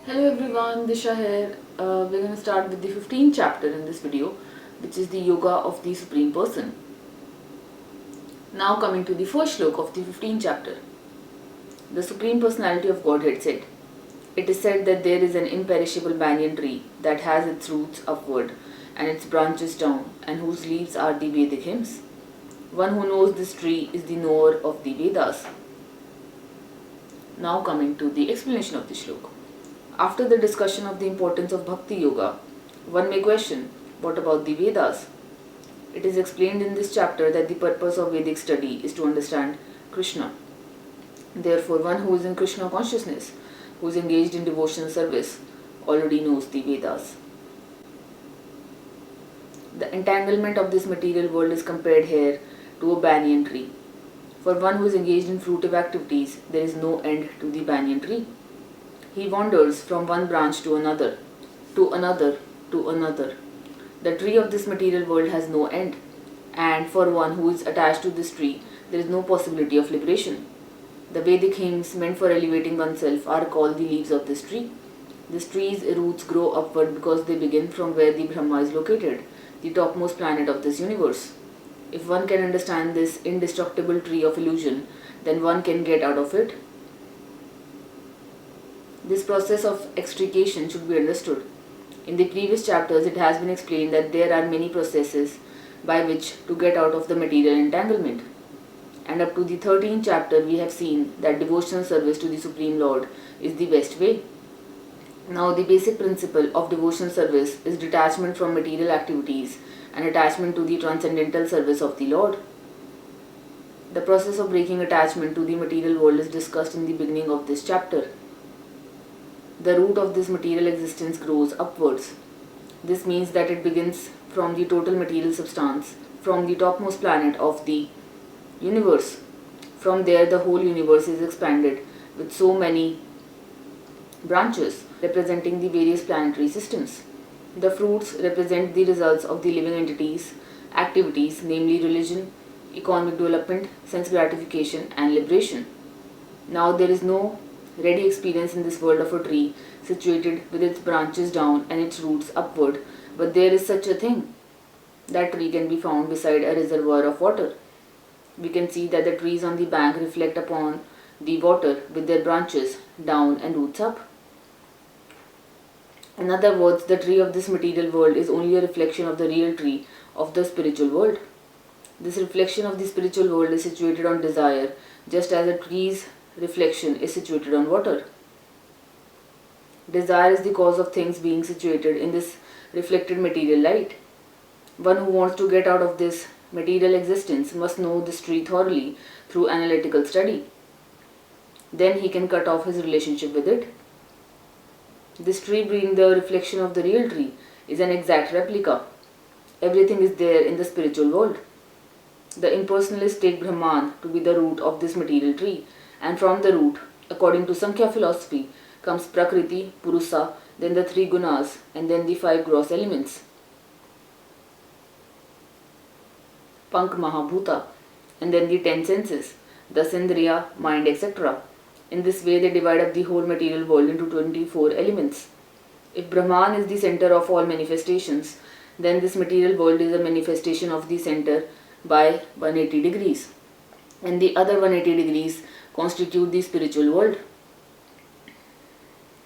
Hello everyone, Disha here. We're going to start with the 15th chapter in this video, which is the Yoga of the Supreme Person. Now coming to the first shloka of the 15th chapter. The Supreme Personality of Godhead said, "It is said that there is an imperishable banyan tree that has its roots upward and its branches down, and whose leaves are the Vedic hymns. One who knows this tree is the knower of the Vedas." Now coming to the explanation of the shloka. After the discussion of the importance of Bhakti Yoga, one may question, what about the Vedas? It is explained in this chapter that the purpose of Vedic study is to understand Krishna. Therefore, one who is in Krishna consciousness, who is engaged in devotional service, already knows the Vedas. The entanglement of this material world is compared here to a banyan tree. For one who is engaged in fruitive activities, there is no end to the banyan tree. He wanders from one branch to another, to another, to another. The tree of this material world has no end, and for one who is attached to this tree, there is no possibility of liberation. The Vedic hymns meant for elevating oneself are called the leaves of this tree. This tree's roots grow upward because they begin from where the Brahma is located, the topmost planet of this universe. If one can understand this indestructible tree of illusion, then one can get out of it. This process of extrication should be understood. In the previous chapters, it has been explained that there are many processes by which to get out of the material entanglement. And up to the 13th chapter, we have seen that devotional service to the Supreme Lord is the best way. Now, the basic principle of devotional service is detachment from material activities and attachment to the transcendental service of the Lord. The process of breaking attachment to the material world is discussed in the beginning of this chapter. The root of this material existence grows upwards. This means that it begins from the total material substance, from the topmost planet of the universe. From there, the whole universe is expanded with so many branches representing the various planetary systems. The fruits represent the results of the living entities' activities, namely religion, economic development, sense gratification, and liberation. Now, there is no ready experience in this world of a tree situated with its branches down and its roots upward, but there is such a thing. That tree can be found beside a reservoir of water. We can see that the trees on the bank reflect upon the water with their branches down and roots up. In other words, the tree of this material world is only a reflection of the real tree of the spiritual world. This reflection of the spiritual world is situated on desire, just as a tree's reflection is situated on water. Desire is the cause of things being situated in this reflected material light. One who wants to get out of this material existence must know this tree thoroughly through analytical study. Then he can cut off his relationship with it. This tree, being the reflection of the real tree, is an exact replica. Everything is there in the spiritual world. The impersonalists take Brahman to be the root of this material tree, and from the root, according to Sankhya philosophy, comes Prakriti, Purusa, then the three gunas, and then the five gross elements. Pank Mahabhuta, and then the 10 senses, the Sindriya, mind, etc. In this way, they divide up the whole material world into 24 elements. If Brahman is the center of all manifestations, then this material world is a manifestation of the center by 180 degrees, and the other 180 degrees constitute the spiritual world.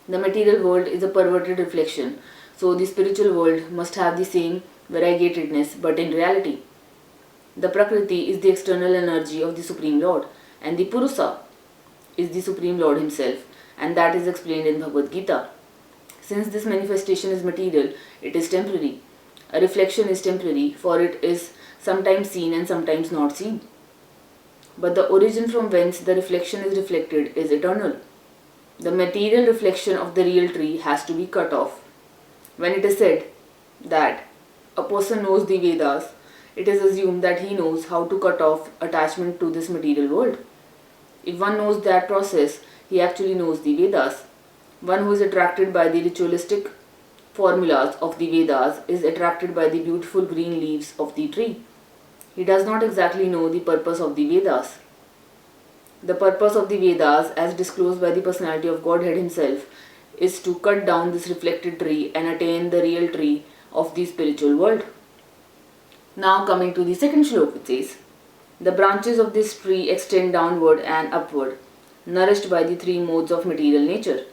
The material world is a perverted reflection, so the spiritual world must have the same variegatedness, but in reality. The Prakriti is the external energy of the Supreme Lord, and the Purusa is the Supreme Lord himself, and that is explained in Bhagavad Gita. Since this manifestation is material, it is temporary. A reflection is temporary, for it is sometimes seen and sometimes not seen. But the origin from whence the reflection is reflected is eternal. The material reflection of the real tree has to be cut off. When it is said that a person knows the Vedas, it is assumed that he knows how to cut off attachment to this material world. If one knows that process, he actually knows the Vedas. One who is attracted by the ritualistic formulas of the Vedas is attracted by the beautiful green leaves of the tree. He does not exactly know the purpose of the Vedas. The purpose of the Vedas, as disclosed by the personality of Godhead himself, is to cut down this reflected tree and attain the real tree of the spiritual world. Now coming to the second shloka, it says, the branches of this tree extend downward and upward, nourished by the three modes of material nature.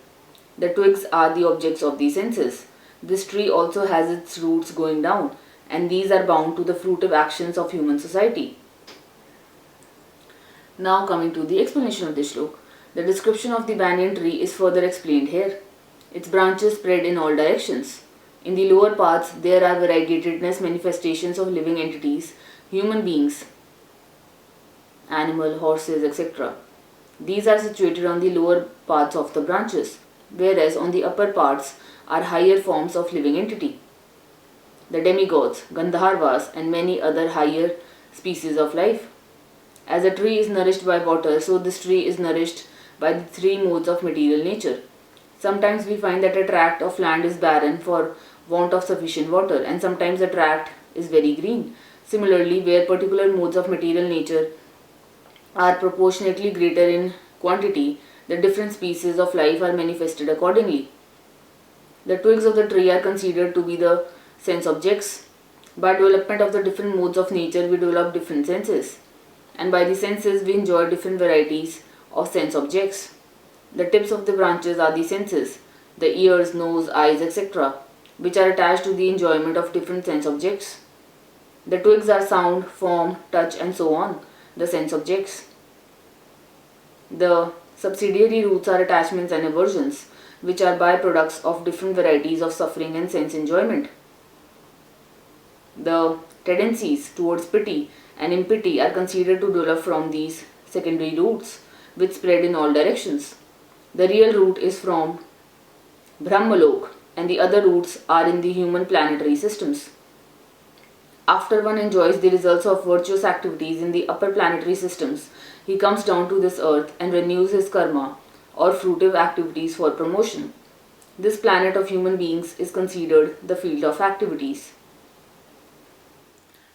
The twigs are the objects of the senses. This tree also has its roots going down, and these are bound to the fruitive actions of human society. Now coming to the explanation of this shloka. The description of the banyan tree is further explained here. Its branches spread in all directions. In the lower parts, there are variegatedness manifestations of living entities, human beings, animal, horses, etc. These are situated on the lower parts of the branches, whereas on the upper parts are higher forms of living entity, the demigods, Gandharvas, and many other higher species of life. As a tree is nourished by water, so this tree is nourished by the three modes of material nature. Sometimes we find that a tract of land is barren for want of sufficient water, and sometimes a tract is very green. Similarly, where particular modes of material nature are proportionately greater in quantity, the different species of life are manifested accordingly. The twigs of the tree are considered to be the sense objects. By development of the different modes of nature, we develop different senses, and by the senses we enjoy different varieties of sense objects. The tips of the branches are the senses, the ears, nose, eyes, etc., which are attached to the enjoyment of different sense objects. The twigs are sound, form, touch, and so on, the sense objects. The subsidiary roots are attachments and aversions, which are byproducts of different varieties of suffering and sense enjoyment. The tendencies towards pity and impity are considered to develop from these secondary roots, which spread in all directions. The real root is from Brahmalok, and the other roots are in the human planetary systems. After one enjoys the results of virtuous activities in the upper planetary systems, he comes down to this earth and renews his karma or fruitive activities for promotion. This planet of human beings is considered the field of activities.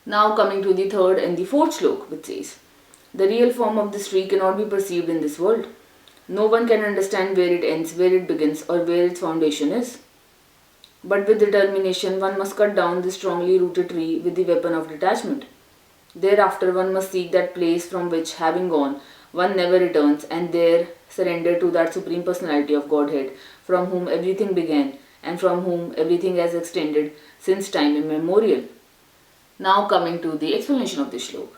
Now coming to the third and the fourth shloka, which says, the real form of this tree cannot be perceived in this world. No one can understand where it ends, where it begins, or where its foundation is. But with determination, one must cut down this strongly rooted tree with the weapon of detachment. Thereafter, one must seek that place from which, having gone, one never returns, and there surrender to that Supreme Personality of Godhead, from whom everything began, and from whom everything has extended since time immemorial. Now coming to the explanation of this shloka.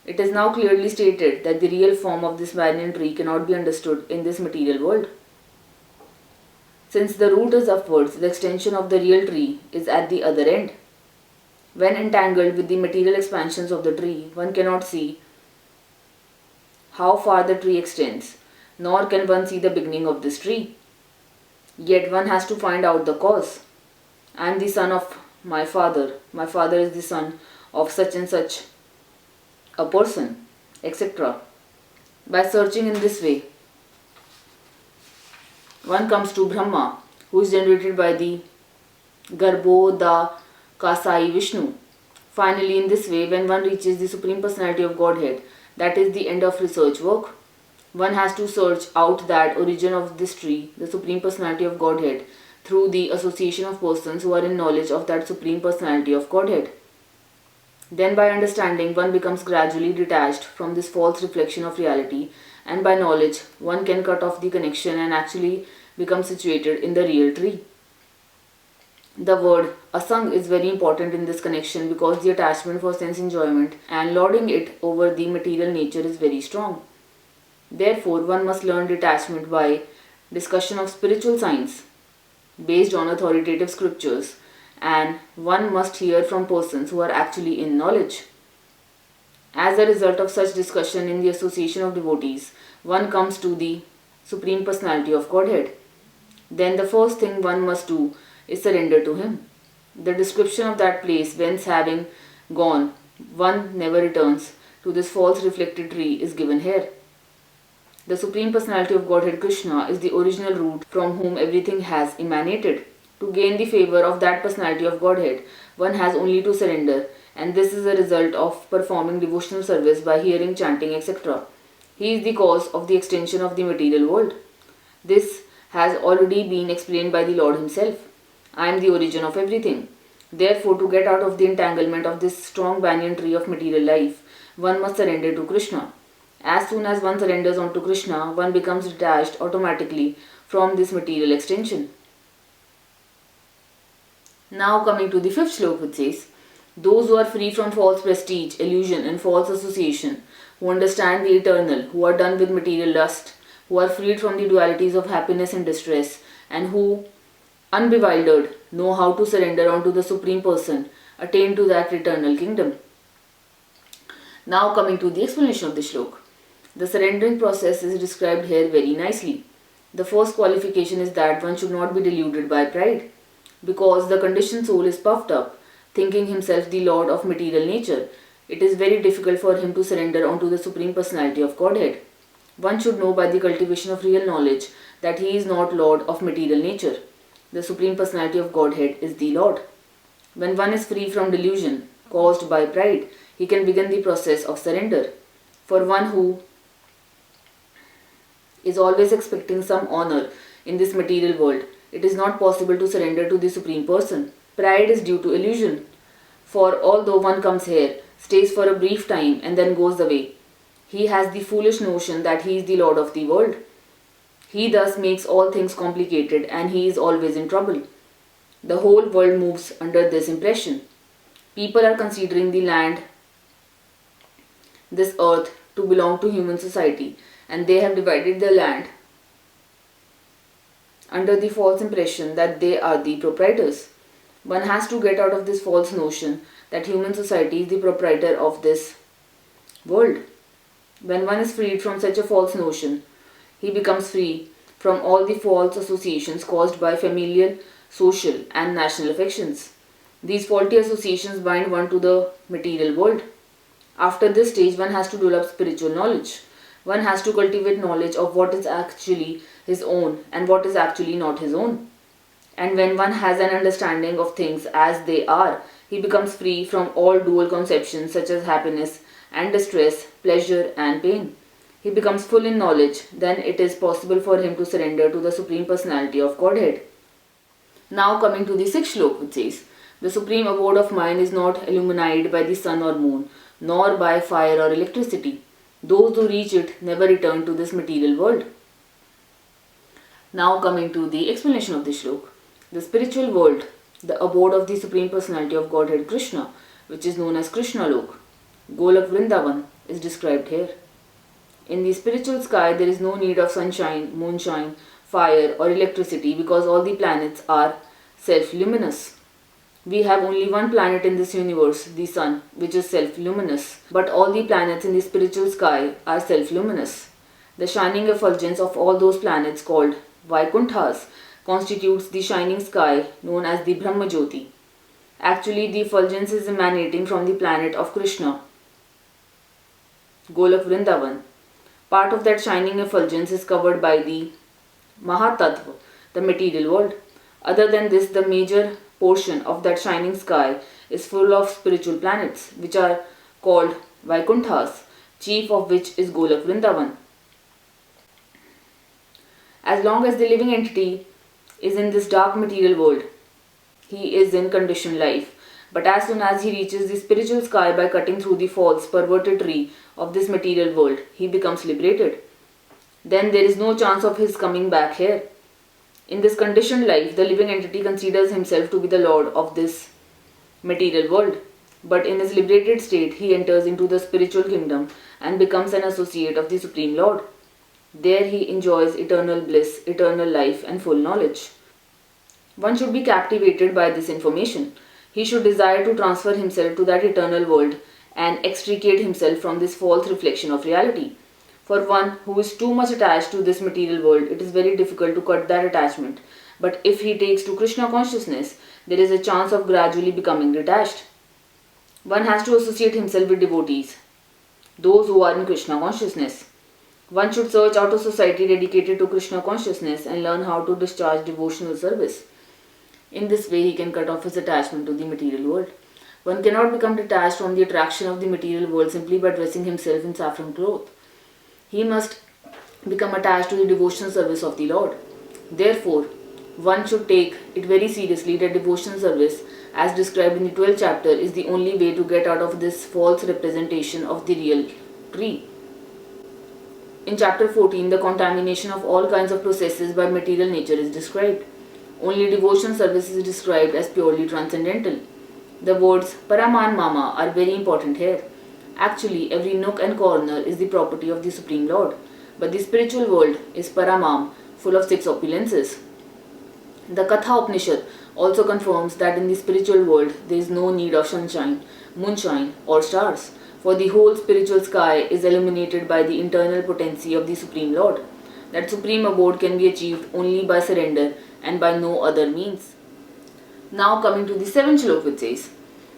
It is now clearly stated that the real form of this banyan tree cannot be understood in this material world. Since the root is upwards, the extension of the real tree is at the other end. When entangled with the material expansions of the tree, one cannot see how far the tree extends, nor can one see the beginning of this tree. Yet one has to find out the cause. I am the son of my father is the son of such and such a person, etc. By searching in this way, one comes to Brahma, who is generated by the Garbho da Kasai Vishnu. Finally, in this way, when one reaches the Supreme Personality of Godhead, that is the end of research work. One has to search out that origin of this tree, the Supreme Personality of Godhead, through the association of persons who are in knowledge of that Supreme Personality of Godhead. Then by understanding, one becomes gradually detached from this false reflection of reality, and by knowledge, one can cut off the connection and actually become situated in the real tree. The word asang is very important in this connection because the attachment for sense enjoyment and lording it over the material nature is very strong. Therefore, one must learn detachment by discussion of spiritual science based on authoritative scriptures, and one must hear from persons who are actually in knowledge. As a result of such discussion in the association of devotees, one comes to the Supreme Personality of Godhead. Then the first thing one must do is surrender to Him. The description of that place whence having gone, one never returns to this false reflected tree is given here. The Supreme Personality of Godhead Krishna is the original root from whom everything has emanated. To gain the favor of that Personality of Godhead, one has only to surrender, and this is a result of performing devotional service by hearing, chanting, etc. He is the cause of the extension of the material world. This has already been explained by the Lord himself. I am the origin of everything. Therefore, to get out of the entanglement of this strong banyan tree of material life, one must surrender to Krishna. As soon as one surrenders onto Krishna, one becomes detached automatically from this material extension. Now coming to the fifth shloka, which says, those who are free from false prestige, illusion and false association, who understand the eternal, who are done with material lust, who are freed from the dualities of happiness and distress, and who, unbewildered, know how to surrender unto the Supreme Person, attain to that eternal kingdom. Now coming to the explanation of the shloka. The surrendering process is described here very nicely. The first qualification is that one should not be deluded by pride, because the conditioned soul is puffed up, thinking himself the lord of material nature. It is very difficult for him to surrender unto the Supreme Personality of Godhead. One should know by the cultivation of real knowledge that he is not lord of material nature. The Supreme Personality of Godhead is the Lord. When one is free from delusion caused by pride, he can begin the process of surrender. For one who is always expecting some honor in this material world, it is not possible to surrender to the Supreme Person. Pride is due to illusion. For although one comes here, stays for a brief time and then goes away, he has the foolish notion that he is the Lord of the world. He thus makes all things complicated and he is always in trouble. The whole world moves under this impression. People are considering the land, this earth, to belong to human society, and they have divided the land under the false impression that they are the proprietors. One has to get out of this false notion that human society is the proprietor of this world. When one is freed from such a false notion, he becomes free from all the false associations caused by familial, social and national affections. These faulty associations bind one to the material world. After this stage, one has to develop spiritual knowledge. One has to cultivate knowledge of what is actually his own and what is actually not his own. And when one has an understanding of things as they are, he becomes free from all dual conceptions such as happiness and distress, pleasure and pain. He becomes full in knowledge, then it is possible for him to surrender to the Supreme Personality of Godhead. Now coming to the sixth shloka, which says, the supreme abode of mind is not illuminated by the sun or moon, nor by fire or electricity. Those who reach it never return to this material world. Now coming to the explanation of the shloka. The spiritual world, the abode of the Supreme Personality of Godhead Krishna, which is known as Krishna Lok, Golak Vrindavan, is described here. In the spiritual sky, there is no need of sunshine, moonshine, fire or electricity because all the planets are self-luminous. We have only one planet in this universe, the sun, which is self-luminous. But all the planets in the spiritual sky are self-luminous. The shining effulgence of all those planets called Vaikunthas constitutes the shining sky known as the Brahma Jyoti. Actually, the effulgence is emanating from the planet of Krishna, Golak Vrindavan. Part of that shining effulgence is covered by the Mahatattva, the material world. Other than this, the major portion of that shining sky is full of spiritual planets, which are called Vaikunthas, chief of which is Golak Vrindavan. As long as the living entity is in this dark material world, he is in conditioned life. But as soon as he reaches the spiritual sky by cutting through the false, perverted tree of this material world, he becomes liberated. Then there is no chance of his coming back here. In this conditioned life, the living entity considers himself to be the lord of this material world. But in his liberated state, he enters into the spiritual kingdom and becomes an associate of the Supreme Lord. There he enjoys eternal bliss, eternal life and full knowledge. One should be captivated by this information. He should desire to transfer himself to that eternal world and extricate himself from this false reflection of reality. For one who is too much attached to this material world, it is very difficult to cut that attachment. But if he takes to Krishna consciousness, there is a chance of gradually becoming detached. One has to associate himself with devotees, those who are in Krishna consciousness. One should search out a society dedicated to Krishna consciousness and learn how to discharge devotional service. In this way, he can cut off his attachment to the material world. One cannot become detached from the attraction of the material world simply by dressing himself in saffron cloth. He must become attached to the devotional service of the Lord. Therefore, one should take it very seriously that devotional service, as described in the 12th chapter, is the only way to get out of this false representation of the real tree. In chapter 14, the contamination of all kinds of processes by material nature is described. Only devotional service is described as purely transcendental. The words Paraman Mama are very important here. Actually, every nook and corner is the property of the Supreme Lord. But the spiritual world is Paramam, full of six opulences. The Katha Upanishad also confirms that in the spiritual world there is no need of sunshine, moonshine, or stars, for the whole spiritual sky is illuminated by the internal potency of the Supreme Lord. That supreme abode can be achieved only by surrender and by no other means. Now coming to the 7th shloka, which says,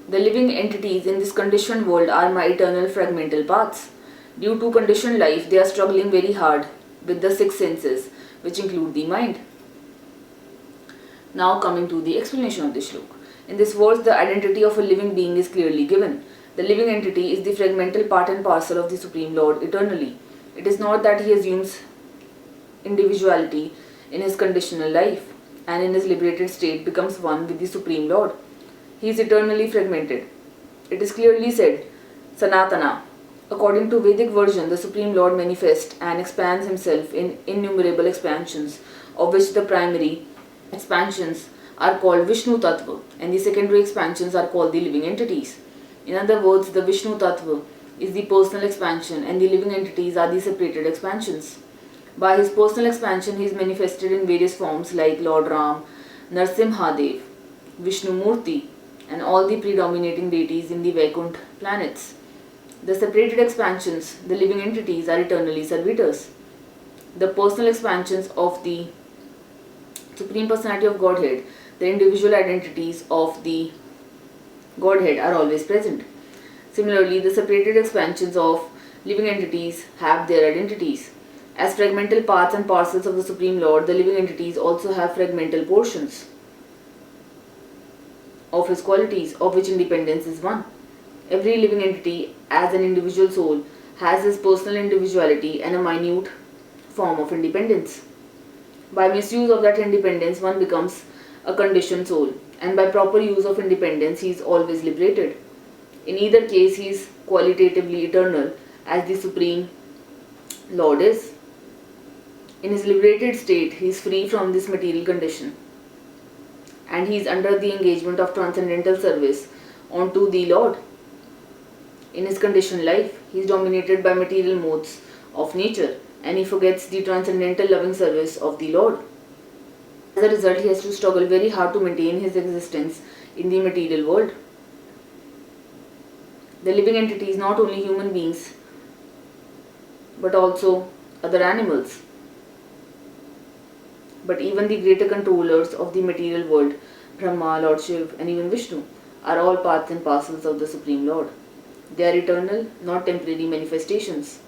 the living entities in this conditioned world are my eternal fragmental paths. Due to conditioned life, they are struggling very hard with the six senses, which include the mind. Now coming to the explanation of this shloka. In this verse, the identity of a living being is clearly given. The living entity is the fragmental part and parcel of the Supreme Lord eternally. It is not that he assumes individuality in his conditional life and in his liberated state becomes one with the Supreme Lord. He is eternally fragmented. It is clearly said, Sanatana. According to Vedic version, the Supreme Lord manifests and expands himself in innumerable expansions, of which the primary expansions are called Vishnu Tattva and the secondary expansions are called the living entities. In other words, the Vishnu Tattva is the personal expansion and the living entities are the separated expansions. By his personal expansion, he is manifested in various forms like Lord Ram, Narsimhadev, Vishnu Murti, and all the predominating deities in the Vaikuntha planets. The separated expansions, the living entities, are eternally servitors. The personal expansions of the Supreme Personality of Godhead, the individual identities of the Godhead, are always present. Similarly, the separated expansions of living entities have their identities. As fragmental parts and parcels of the Supreme Lord, the living entities also have fragmental portions of his qualities, of which independence is one. Every living entity, as an individual soul, has his personal individuality and a minute form of independence. By misuse of that independence, one becomes a conditioned soul, and by proper use of independence, he is always liberated. In either case, he is qualitatively eternal, as the Supreme Lord is. In his liberated state, he is free from this material condition, and he is under the engagement of transcendental service unto the Lord. In his conditioned life, he is dominated by material modes of nature, and he forgets the transcendental loving service of the Lord. As a result, he has to struggle very hard to maintain his existence in the material world. The living entities, not only human beings, but also other animals, but even the greater controllers of the material world, Brahma, Lord Shiv, and even Vishnu, are all parts and parcels of the Supreme Lord. They are eternal, not temporary manifestations.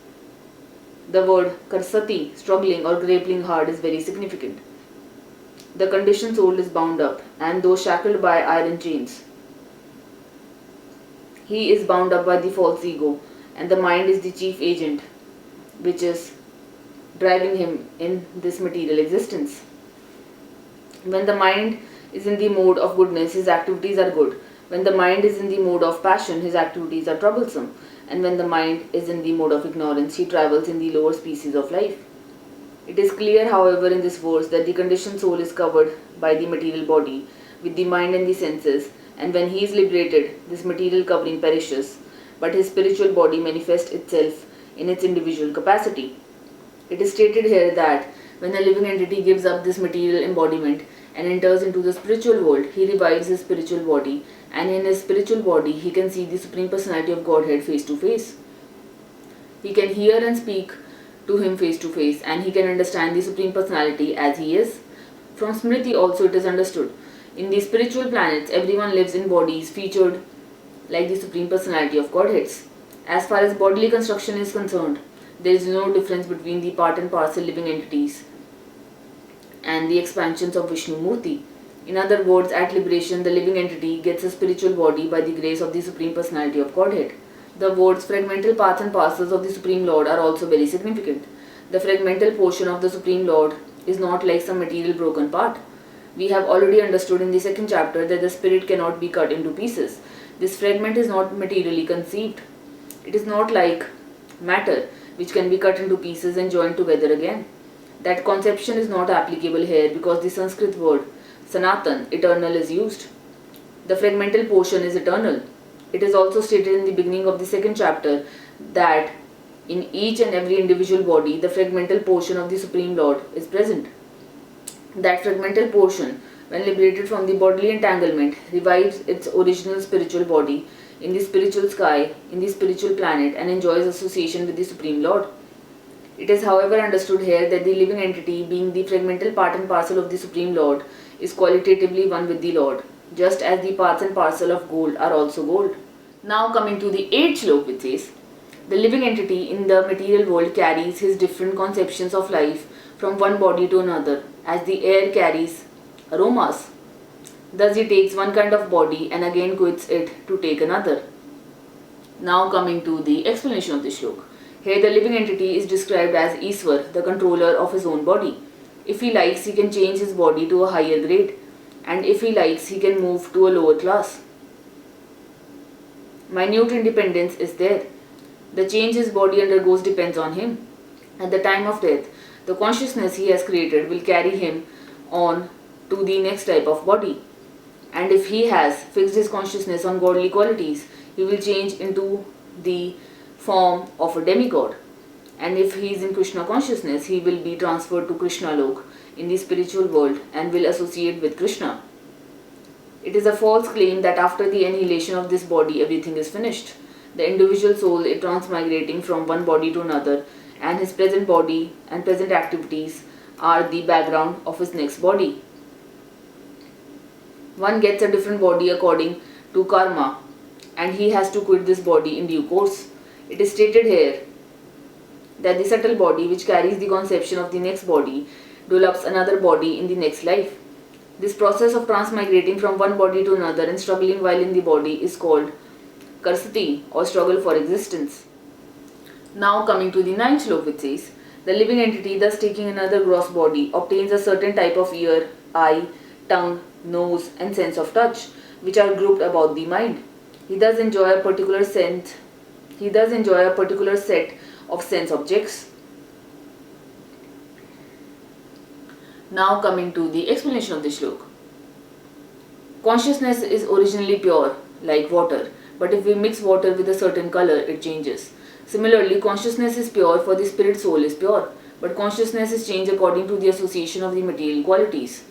The word karsati, struggling or grappling hard, is very significant. The conditioned soul is bound up, and though shackled by iron chains, he is bound up by the false ego, and the mind is the chief agent which is driving him in this material existence. When the mind is in the mode of goodness, his activities are good. When the mind is in the mode of passion, his activities are troublesome. And when the mind is in the mode of ignorance, he travels in the lower species of life. It is clear, however, in this verse that the conditioned soul is covered by the material body with the mind and the senses, and when he is liberated, this material covering perishes, but his spiritual body manifests itself in its individual capacity. It is stated here that when a living entity gives up this material embodiment and enters into the spiritual world, he revives his spiritual body, and in his spiritual body he can see the Supreme Personality of Godhead face to face. He can hear and speak to him face to face, and he can understand the Supreme Personality as he is. From Smriti also it is understood. In the spiritual planets, everyone lives in bodies featured like the Supreme Personality of Godheads. As far as bodily construction is concerned, there is no difference between the part and parcel living entities and the expansions of Vishnu Murti. In other words, at liberation, the living entity gets a spiritual body by the grace of the Supreme Personality of Godhead. The words fragmental parts and parcels of the Supreme Lord are also very significant. The fragmental portion of the Supreme Lord is not like some material broken part. We have already understood in the second chapter that the spirit cannot be cut into pieces. This fragment is not materially conceived. It is not like matter, which can be cut into pieces and joined together again. That conception is not applicable here because the Sanskrit word Sanatan, eternal, is used. The fragmental portion is eternal. It is also stated in the beginning of the second chapter that in each and every individual body, the fragmental portion of the Supreme Lord is present. That fragmental portion, when liberated from the bodily entanglement, revives its original spiritual body in the spiritual sky, in the spiritual planet, and enjoys association with the Supreme Lord. It is, however, understood here that the living entity, being the fragmental part and parcel of the Supreme Lord, is qualitatively one with the Lord, just as the parts and parcel of gold are also gold. Now coming to the 8th shloka, which says, the living entity in the material world carries his different conceptions of life from one body to another, as the air carries aromas. Thus he takes one kind of body and again quits it to take another. Now coming to the explanation of the shloka. Here the living entity is described as Iswar, the controller of his own body. If he likes, he can change his body to a higher grade, and if he likes, he can move to a lower class. Minute independence is there. The change his body undergoes depends on him. At the time of death, the consciousness he has created will carry him on to the next type of body. And if he has fixed his consciousness on godly qualities, he will change into the form of a demigod. And if he is in Krishna consciousness, he will be transferred to Krishna Lok in the spiritual world and will associate with Krishna. It is a false claim that after the annihilation of this body, everything is finished. The individual soul is transmigrating from one body to another, and his present body and present activities are the background of his next body. One gets a different body according to karma, and he has to quit this body in due course. It is stated here that the subtle body, which carries the conception of the next body, develops another body in the next life. This process of transmigrating from one body to another and struggling while in the body is called karsati, or struggle for existence. Now coming to the 9th shloka, which says, the living entity, thus taking another gross body, obtains a certain type of ear, eye, tongue, nose, and sense of touch, which are grouped about the mind. He thus enjoy a particular set of sense objects. Now coming to the explanation of the shloka. Consciousness is originally pure, like water, but if we mix water with a certain color, it changes. Similarly, consciousness is pure, for the spirit soul is pure, but consciousness is changed according to the association of the material qualities.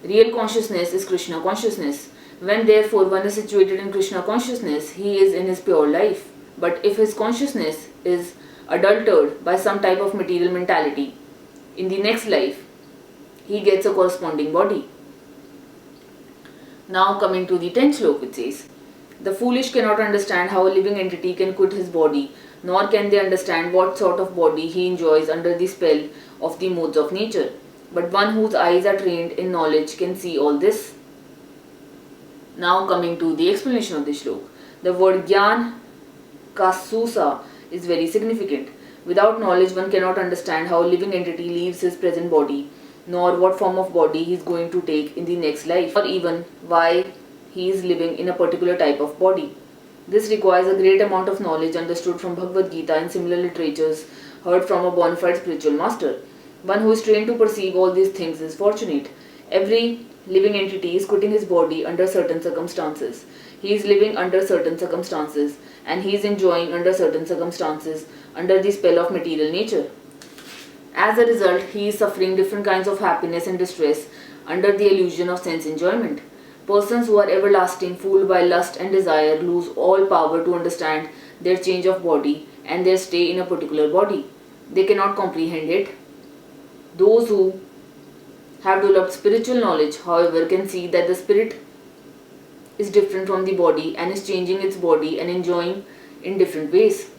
Real consciousness is Krishna consciousness. When therefore one is situated in Krishna consciousness, he is in his pure life. But if his consciousness is adulterated by some type of material mentality, in the next life, he gets a corresponding body. Now coming to the 10th shloka, which says, the foolish cannot understand how a living entity can quit his body, nor can they understand what sort of body he enjoys under the spell of the modes of nature. But one whose eyes are trained in knowledge can see all this. Now coming to the explanation of the shloka. The word Gyan Kasusa is very significant. Without knowledge, one cannot understand how a living entity leaves his present body, nor what form of body he is going to take in the next life, or even why he is living in a particular type of body. This requires a great amount of knowledge understood from Bhagavad Gita and similar literatures heard from a bona fide spiritual master. One who is trained to perceive all these things is fortunate. Every living entity is quitting his body under certain circumstances. He is living under certain circumstances, and he is enjoying under certain circumstances under the spell of material nature. As a result, he is suffering different kinds of happiness and distress under the illusion of sense enjoyment. Persons who are everlasting, fooled by lust and desire, lose all power to understand their change of body and their stay in a particular body. They cannot comprehend it. Those who have developed spiritual knowledge, however, can see that the spirit is different from the body and is changing its body and enjoying in different ways.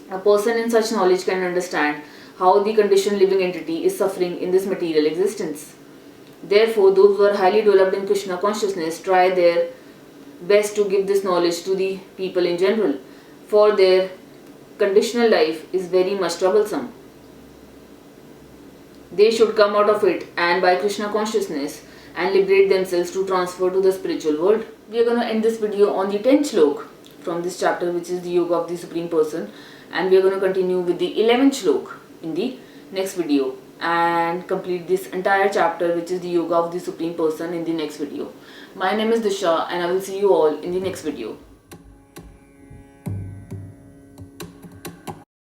A person in such knowledge can understand how the conditioned living entity is suffering in this material existence. Therefore, those who are highly developed in Krishna consciousness try their best to give this knowledge to the people in general, for their conditional life is very much troublesome. They should come out of it and by Krishna consciousness and liberate themselves to transfer to the spiritual world. We are going to end this video on the 10th slok from this chapter, which is the Yoga of the Supreme Person, and we are going to continue with the 11th slok in the next video and complete this entire chapter, which is the Yoga of the Supreme Person, in the next video. My name is Disha and I will see you all in the next video.